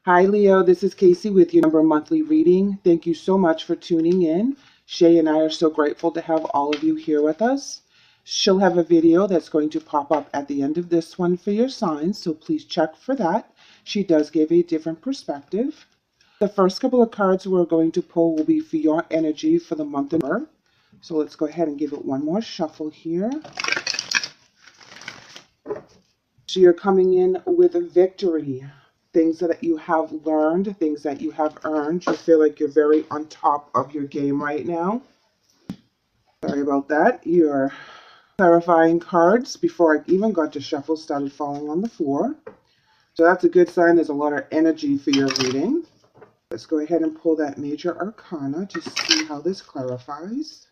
Hi, Leo. This is Casey with your number monthly reading. Thank you so much for tuning in. Shay and I are so grateful to have all of you here with us. She'll have a video that's going to pop up at the end of this one for your signs, so please check for that. She does give a different perspective. The first couple of cards we're going to pull will be for your energy for the month of November. So let's go ahead and give it one more shuffle here. So you're coming in with a victory. Things that you have learned, things that you have earned. You feel like you're very on top of your game right now. Sorry about that. Your clarifying cards, before I even got to shuffle, started falling on the floor. So that's a good sign. There's a lot of energy for your reading. Let's go ahead and pull that major arcana to see how this clarifies.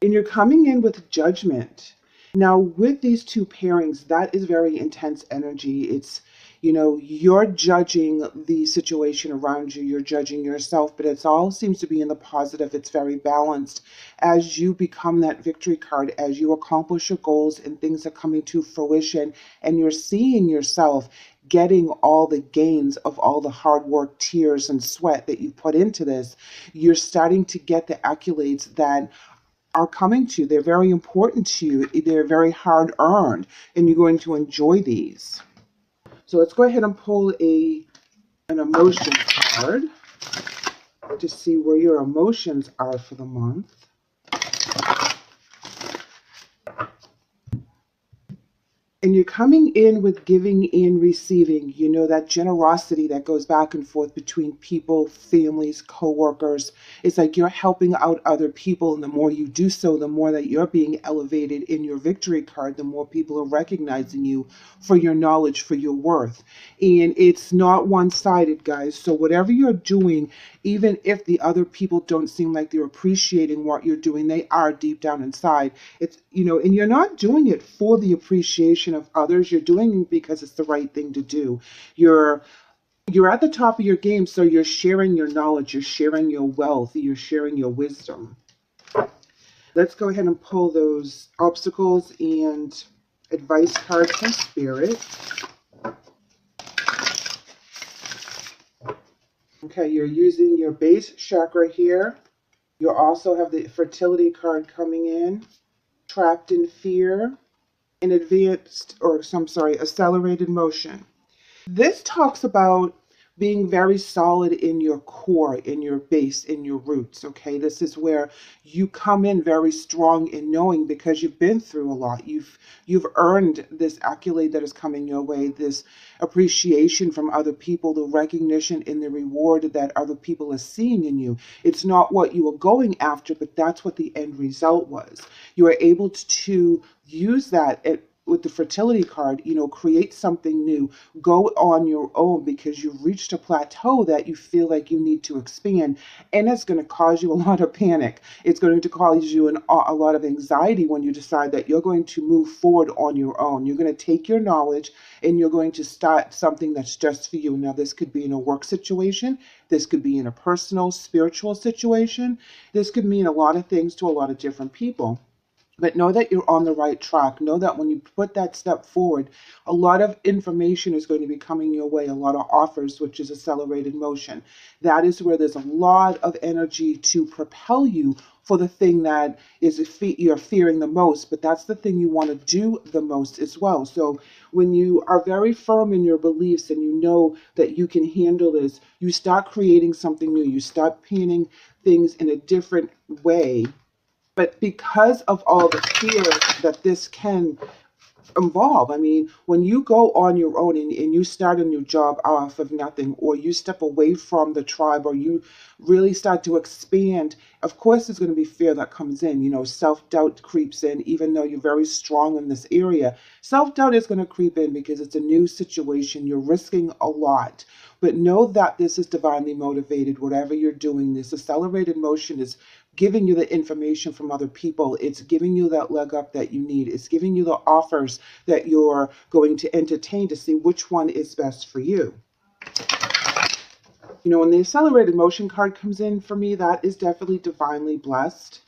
And you're coming in with judgment. Now, with these two pairings, that is very intense energy. It's, you're judging the situation around you. You're judging yourself, but it's all seems to be in the positive. It's very balanced. As you become that victory card, as you accomplish your goals and things are coming to fruition, and you're seeing yourself getting all the gains of all the hard work, tears, and sweat that you put into this, you're starting to get the accolades that are coming to you. They're very important to you. They're very hard earned, and you're going to enjoy these. So let's go ahead and pull an emotion card to see where your emotions are for the month. And you're coming in with giving and receiving, that generosity that goes back and forth between people, families, co-workers. It's like you're helping out other people. And the more you do so, the more that you're being elevated in your victory card, the more people are recognizing you for your knowledge, for your worth. And it's not one-sided, guys. So whatever you're doing, even if the other people don't seem like they're appreciating what you're doing, they are deep down inside. It's, and you're not doing it for the appreciation of others. You're doing it because it's the right thing to do. You're at the top of your game, so you're sharing your knowledge, you're sharing your wealth, you're sharing your wisdom. Let's go ahead and pull those obstacles and advice cards from Spirit. Okay, you're using your base chakra here. You also have the fertility card coming in. Trapped in fear, in accelerated motion. This talks about being very solid in your core, in your base, in your roots, okay? This is where you come in very strong in knowing, because you've been through a lot. You've earned this accolade that is coming your way, this appreciation from other people, the recognition and the reward that other people are seeing in you. It's not what you were going after, but that's what the end result was. You were able to use that with the fertility card, create something new, go on your own, because you've reached a plateau that you feel like you need to expand. And it's going to cause you a lot of panic. It's going to cause you a lot of anxiety when you decide that you're going to move forward on your own. You're going to take your knowledge and you're going to start something that's just for you. Now, this could be in a work situation. This could be in a personal, spiritual situation. This could mean a lot of things to a lot of different people. But know that you're on the right track. Know that when you put that step forward, a lot of information is going to be coming your way, a lot of offers, which is accelerated motion. That is where there's a lot of energy to propel you for the thing that you're fearing the most, but that's the thing you want to do the most as well. So when you are very firm in your beliefs and you know that you can handle this, you start creating something new. You start painting things in a different way. But because of all the fear that this can involve, when you go on your own and you start a new job off of nothing, or you step away from the tribe, or you really start to expand, of course there's going to be fear that comes in. Self-doubt creeps in. Even though you're very strong in this area, self-doubt is going to creep in because it's a new situation. You're risking a lot. But know that this is divinely motivated. Whatever you're doing, this accelerated motion is giving you the information from other people. It's giving you that leg up that you need. It's giving you the offers that you're going to entertain to see which one is best for you. When the accelerated motion card comes in for me, that is definitely divinely blessed.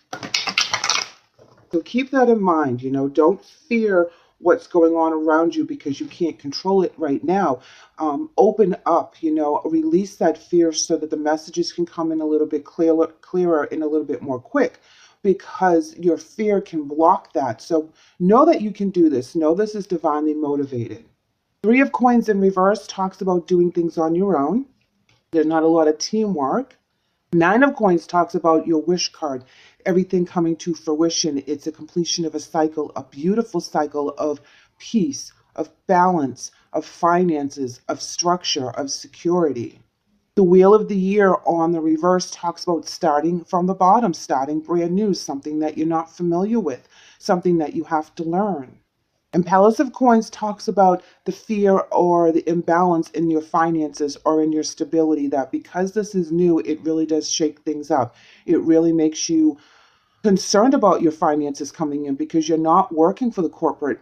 So keep that in mind. Don't fear what's going on around you because you can't control it right now. Open up, release that fear so that the messages can come in a little bit clearer and a little bit more quick, because your fear can block that. So know that you can do this. Know this is divinely motivated. Three of Coins in reverse talks about doing things on your own. There's not a lot of teamwork. Nine of Coins talks about your wish card, everything coming to fruition. It's a completion of a cycle, a beautiful cycle of peace, of balance, of finances, of structure, of security. The Wheel of the Year on the reverse talks about starting from the bottom, starting brand new, something that you're not familiar with, something that you have to learn. And Palace of Coins talks about the fear or the imbalance in your finances or in your stability, that because this is new, it really does shake things up. It really makes you concerned about your finances coming in, because you're not working for the corporate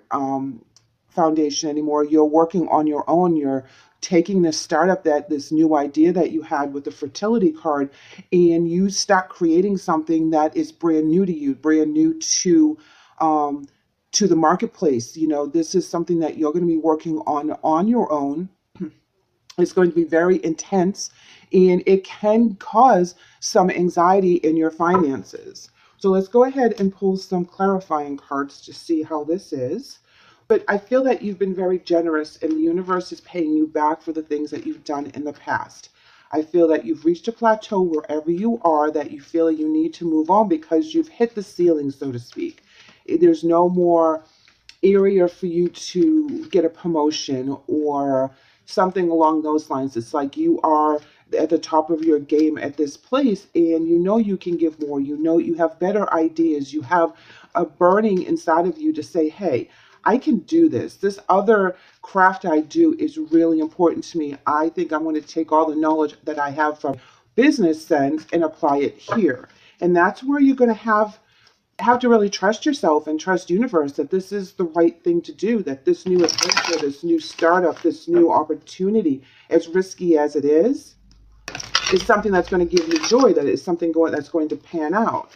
foundation anymore. You're working on your own. You're taking this startup, that this new idea that you had with the fertility card, and you start creating something that is brand new to you, brand new to the marketplace. This is something that you're going to be working on your own. It's going to be very intense, and it can cause some anxiety in your finances. So let's go ahead and pull some clarifying cards to see how this is. But I feel that you've been very generous, and the universe is paying you back for the things that you've done in the past. I feel that you've reached a plateau wherever you are, that you feel you need to move on because you've hit the ceiling, so to speak. There's no more area for you to get a promotion or something along those lines. It's like you are at the top of your game at this place, and you can give more. You have better ideas. You have a burning inside of you to say, hey, I can do this. This other craft I do is really important to me. I think I'm going to take all the knowledge that I have from business sense and apply it here. And that's where you're going to have to really trust yourself and trust universe that this is the right thing to do, that this new adventure, this new startup, this new opportunity, as risky as it is something that's going to give you joy, that is something that's going to pan out.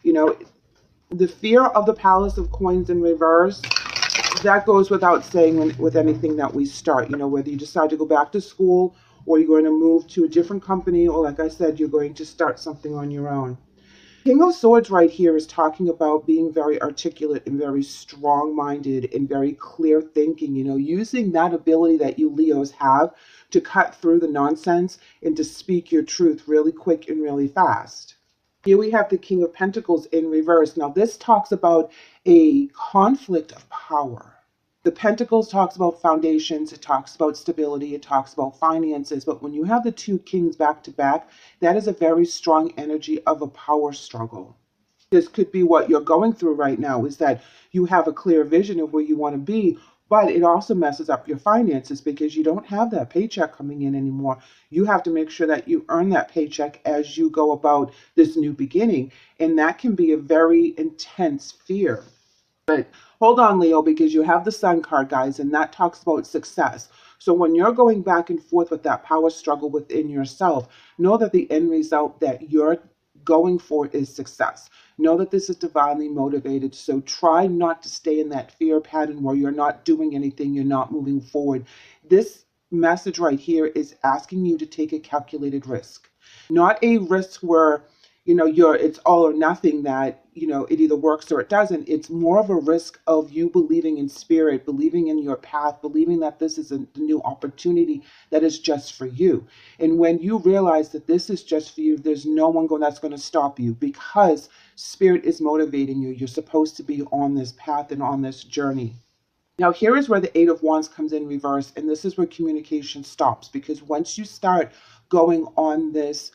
The fear of the Palace of Coins in reverse, that goes without saying with anything that we start. Whether you decide to go back to school, or you're going to move to a different company, or like I said, you're going to start something on your own. King of Swords right here is talking about being very articulate and very strong-minded and very clear thinking, using that ability that you Leos have to cut through the nonsense and to speak your truth really quick and really fast. Here we have the King of Pentacles in reverse. Now this talks about a conflict of power. The Pentacles talks about foundations, it talks about stability, it talks about finances, but when you have the two kings back to back, that is a very strong energy of a power struggle. This could be what you're going through right now, is that you have a clear vision of where you want to be, but it also messes up your finances because you don't have that paycheck coming in anymore. You have to make sure that you earn that paycheck as you go about this new beginning, and that can be a very intense fear. But hold on, Leo, because you have the Sun card, guys, and that talks about success. So when you're going back and forth with that power struggle within yourself, know that the end result that you're going for is success. Know that this is divinely motivated. So try not to stay in that fear pattern where you're not doing anything, you're not moving forward. This message right here is asking you to take a calculated risk, not a risk where it's all or nothing, that it either works or it doesn't. It's more of a risk of you believing in spirit, believing in your path, believing that this is a new opportunity that is just for you. And when you realize that this is just for you, there's no one that's going to stop you, because spirit is motivating you. You're supposed to be on this path and on this journey. Now, here is where the Eight of Wands comes in reverse, and this is where communication stops, because once you start going on this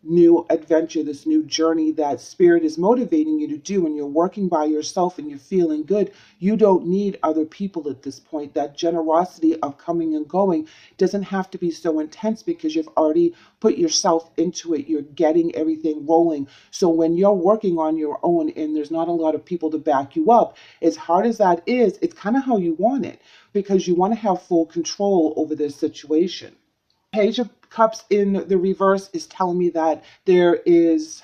new adventure, this new journey that spirit is motivating you to do, and you're working by yourself and you're feeling good, you don't need other people at this point. That generosity of coming and going doesn't have to be so intense because you've already put yourself into it. You're getting everything rolling. So when you're working on your own and there's not a lot of people to back you up, as hard as that is, it's kind of how you want it, because you want to have full control over this situation. Page of Cups in the reverse is telling me that there is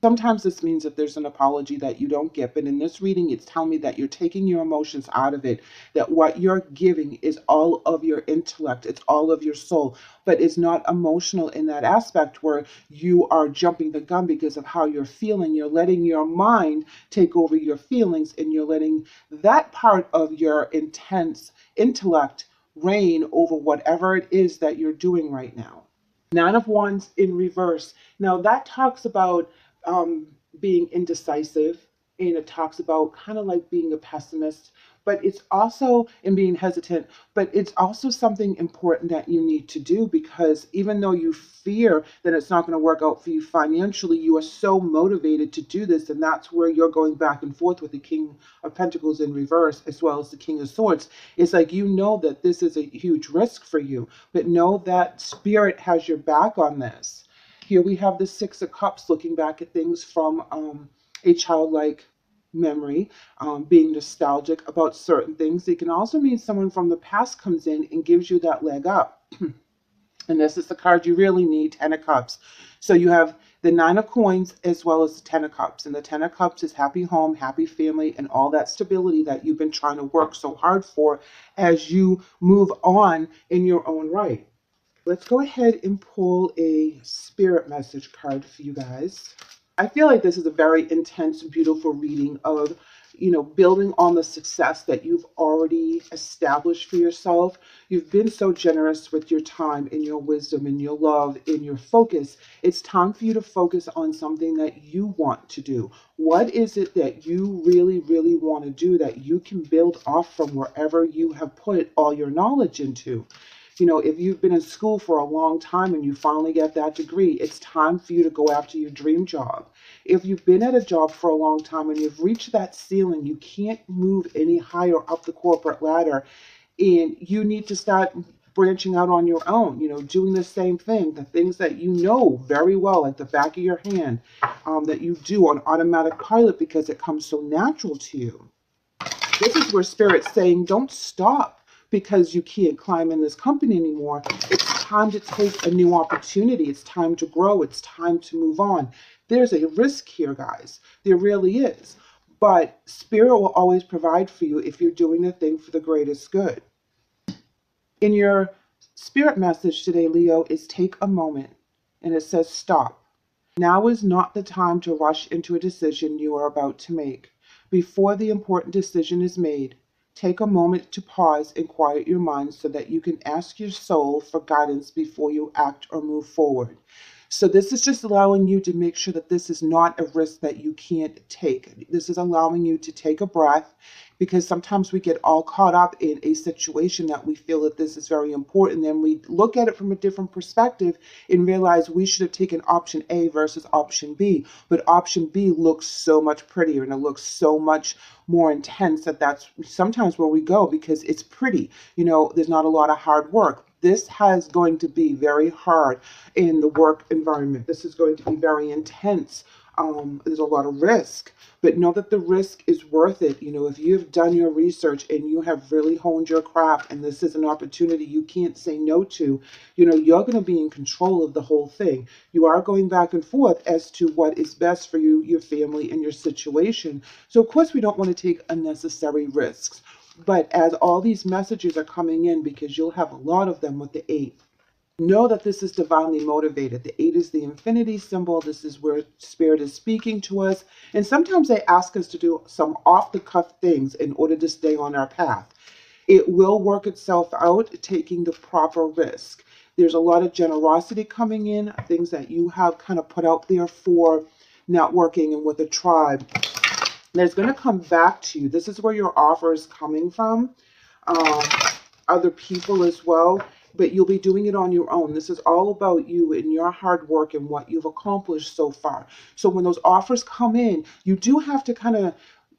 Sometimes this means that there's an apology that you don't get, but in this reading, it's telling me that you're taking your emotions out of it, that what you're giving is all of your intellect, it's all of your soul, but it's not emotional in that aspect where you are jumping the gun because of how you're feeling. You're letting your mind take over your feelings, and you're letting that part of your intense intellect reign over whatever it is that you're doing right now. Nine of Wands in reverse. Now that talks about um, being indecisive, and it talks about kind of like being a pessimist, but it's also in being hesitant, but it's also something important that you need to do, because even though you fear that it's not going to work out for you financially, you are so motivated to do this. And that's where you're going back and forth with the King of Pentacles in reverse as well as the King of Swords. It's like you know that this is a huge risk for you, but know that Spirit has your back on this. Here we have the Six of Cups, looking back at things from a childlike memory, being nostalgic about certain things. It can also mean someone from the past comes in and gives you that leg up. And this is the card you really need, Ten of Cups. So you have the Nine of Coins as well as the Ten of Cups. And the Ten of Cups is happy home, happy family, and all that stability that you've been trying to work so hard for as you move on in your own right. Let's go ahead and pull a spirit message card for you guys. I feel like this is a very intense, beautiful reading of, building on the success that you've already established for yourself. You've been so generous with your time and your wisdom and your love and your focus. It's time for you to focus on something that you want to do. What is it that you really, really want to do that you can build off from wherever you have put all your knowledge into? If you've been in school for a long time and you finally get that degree, it's time for you to go after your dream job. If you've been at a job for a long time and you've reached that ceiling, you can't move any higher up the corporate ladder, and you need to start branching out on your own, doing the same thing, the things that you know very well at the back of your hand, that you do on automatic pilot because it comes so natural to you. This is where Spirit's saying, don't stop because you can't climb in this company anymore. It's time to take a new opportunity. It's time to grow. It's time to move on. There's a risk here, guys. There really is. But Spirit will always provide for you if you're doing the thing for the greatest good. In your Spirit message today, Leo, is take a moment. And it says stop. Now is not the time to rush into a decision you are about to make. Before the important decision is made, take a moment to pause and quiet your mind so that you can ask your soul for guidance before you act or move forward. So this is just allowing you to make sure that this is not a risk that you can't take. This is allowing you to take a breath, because sometimes we get all caught up in a situation that we feel that this is very important. Then we look at it from a different perspective and realize we should have taken option A versus option B. But option B looks so much prettier and it looks so much more intense that's sometimes where we go because it's pretty. There's not a lot of hard work. This has going to be very hard in the work environment. This is going to be very intense. There's a lot of risk, but know that the risk is worth it. If you've done your research and you have really honed your craft and this is an opportunity you can't say no to, you're going to be in control of the whole thing. You are going back and forth as to what is best for you, your family, and your situation. So of course we don't want to take unnecessary risks. But as all these messages are coming in, because you'll have a lot of them with the 8, know that this is divinely motivated. The 8 is the infinity symbol. This is where Spirit is speaking to us. And sometimes they ask us to do some off-the-cuff things in order to stay on our path. It will work itself out, taking the proper risk. There's a lot of generosity coming in, things that you have kind of put out there for networking and with a tribe. There's going to come back to you. This is where your offer is coming from. Other people as well, but you'll be doing it on your own. This is all about you and your hard work and what you've accomplished so far. So when those offers come in, you do have to kind of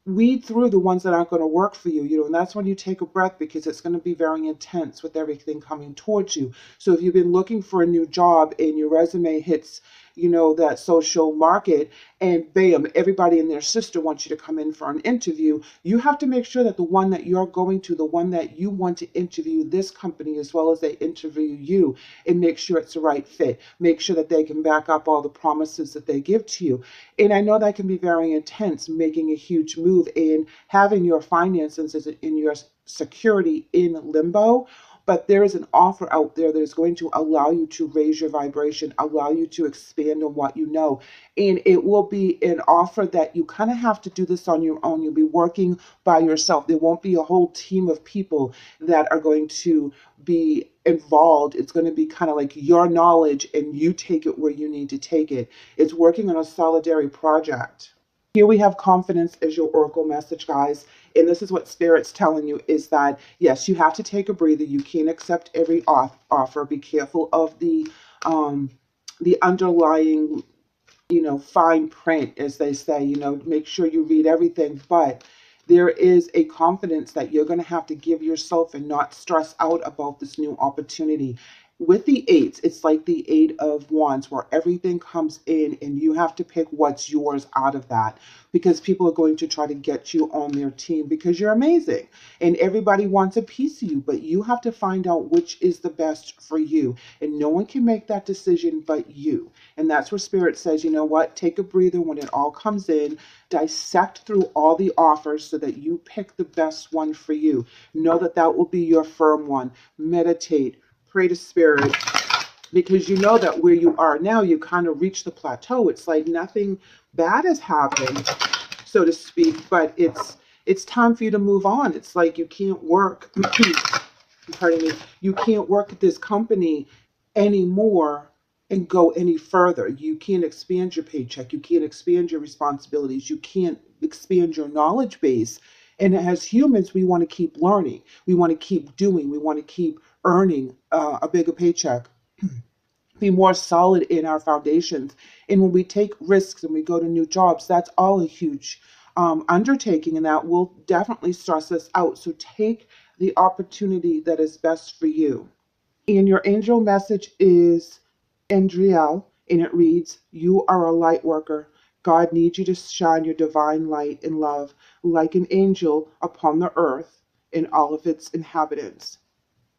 weed through the ones that aren't going to work for you, and that's when you take a breath, because it's going to be very intense with everything coming towards you. So if you've been looking for a new job and your resume hits that social market, and bam, everybody and their sister wants you to come in for an interview. You have to make sure that the one that you're going to, the one that you want to interview this company as well as they interview you, and make sure it's the right fit. Make sure that they can back up all the promises that they give to you. And I know that can be very intense, making a huge move and having your finances in your security in limbo. But there is an offer out there that is going to allow you to raise your vibration, allow you to expand on what you know. And it will be an offer that you kind of have to do this on your own. You'll be working by yourself. There won't be a whole team of people that are going to be involved. It's going to be kind of like your knowledge and you take it where you need to take it. It's working on a solitary project. Here we have confidence as your oracle message, guys. And this is what Spirit's telling you is that, yes, you have to take a breather. You can't accept every offer. Be careful of the underlying, fine print, as they say. Make sure you read everything. But there is a confidence that you're going to have to give yourself and not stress out about this new opportunity. With the eights, it's like the Eight of Wands, where everything comes in and you have to pick what's yours out of that, because people are going to try to get you on their team because you're amazing and everybody wants a piece of you, but you have to find out which is the best for you. And no one can make that decision but you. And that's where Spirit says, you know what, take a breather when it all comes in, dissect through all the offers so that you pick the best one for you. Know that that will be your firm one. Meditate. Pray to Spirit, because you know that where you are now, you kind of reach the plateau. It's like nothing bad has happened, so to speak, but it's time for you to move on. It's like you can't work, pardon me, you can't work at this company anymore and go any further. You can't expand your paycheck. You can't expand your responsibilities. You can't expand your knowledge base. And as humans, we want to keep learning. We want to keep doing. We want to keep earning a bigger paycheck. Be more solid in our foundations. And when we take risks and we go to new jobs, that's all a huge undertaking, and that will definitely stress us out. So take the opportunity that is best for you. And your angel message is Andriel, and it reads, you are a light worker. God needs you to shine your divine light and love like an angel upon the earth and all of its inhabitants.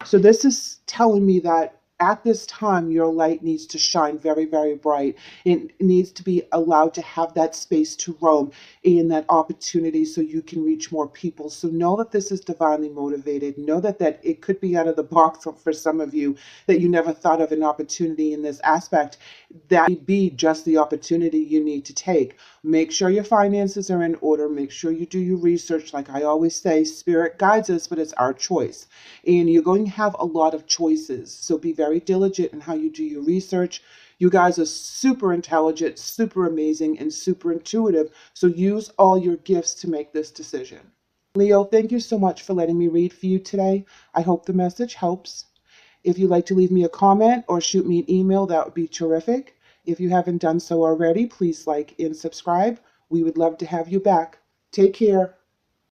So this is telling me that at this time, your light needs to shine very, very bright. It needs to be allowed to have that space to roam and that opportunity so you can reach more people. So know that this is divinely motivated. Know that it could be out of the box for some of you, that you never thought of an opportunity in this aspect. That may be just the opportunity you need to take. Make sure your finances are in order. Make sure you do your research. Like I always say, Spirit guides us, but it's our choice. And you're going to have a lot of choices. So be very diligent in how you do your research. You guys are super intelligent, super amazing, and super intuitive. So use all your gifts to make this decision. Leo, thank you so much for letting me read for you today. I hope the message helps. If you'd like to leave me a comment or shoot me an email, that would be terrific. If you haven't done so already, please like and subscribe. We would love to have you back. Take care.